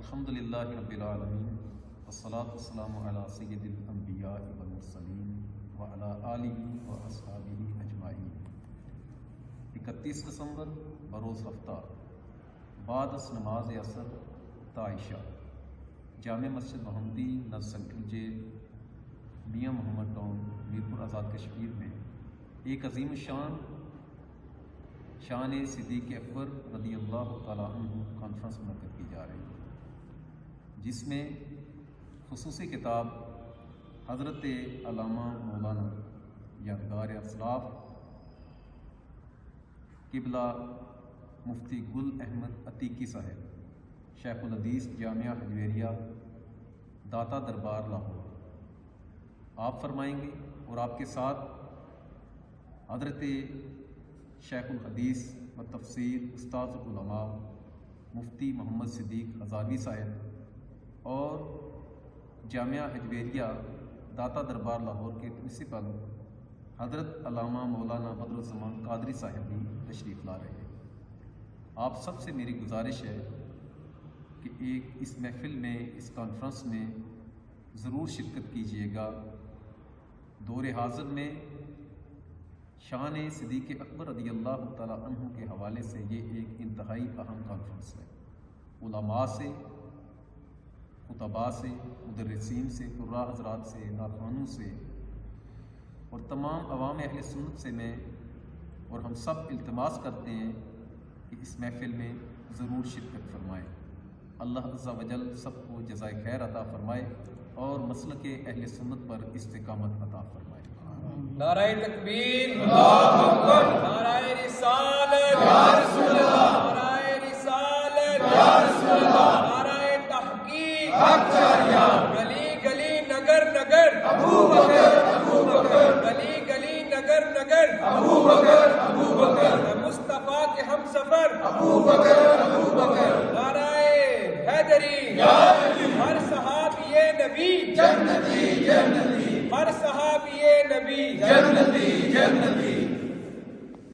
الحمدللہ رب العالمین والصلاة والسلام علی سید الانبیاء والمرسلین وعلی آلہ واصحابہ اجمعین۔ 31 دسمبر بروز ہفتہ بعد از نماز عصر عائشہ جامع مسجد محمدی نز سینٹرل جیل میاں محمد ٹاؤن میرپور آزاد کشمیر میں ایک عظیم شان صدیق اکبر رضی اللہ تعالیٰ عنہ کانفرنس منعقد کی جا رہی ہے، جس میں خصوصی کتاب حضرت علامہ مولانا یادگار اسلاف قبلہ مفتی گل احمد عتیقی صاحب شیخ الحدیث جامعہ حجویریہ داتا دربار لاہور آپ فرمائیں گے، اور آپ کے ساتھ حضرت شیخ الحدیث و تفسیر استاذ العلماء مفتی محمد صدیق ہزاروی صاحب اور جامعہ حجویریہ داتا دربار لاہور کے پرنسپل حضرت علامہ مولانا بدر الزمان قادری صاحب بھی تشریف لا رہے ہیں۔ آپ سب سے میری گزارش ہے کہ اس محفل میں، اس کانفرنس میں ضرور شرکت کیجیے گا۔ دور حاضر میں شان صدیق اکبر رضی اللہ تعالیٰ عنہ کے حوالے سے یہ ایک انتہائی اہم کانفرنس ہے۔ علماء سے، خطباء سے، مدرسین سے، قراء حضرات سے، ناخوانوں سے اور تمام عوام اہل سنت سے میں اور ہم سب التماس کرتے ہیں کہ اس محفل میں ضرور شرکت فرمائیں۔ اللہ عز و جل سب کو جزائے خیر عطا فرمائے اور مسلک اہل سنت پر استقامت عطا فرمائے۔ نعرہ تکبیر، اللہ اکبر، نعرہ رسالت، یا رسول اللہ، نعرہ رسالت، یا رسول اللہ، نعرہ تحقیق، حق جاریہ، گلی گلی نگر نگر، ابو بکر، ابو بکر، گلی گلی نگر نگر، ابو بکر، ابو بکر، مصطفیٰ کے ہم سفر، ابو بکر، ابو بکر، نعرہ حیدری، یا علی، ہر صحابی نبی جنتی جنتی، ہر صحابی نبی جنتی جنتی۔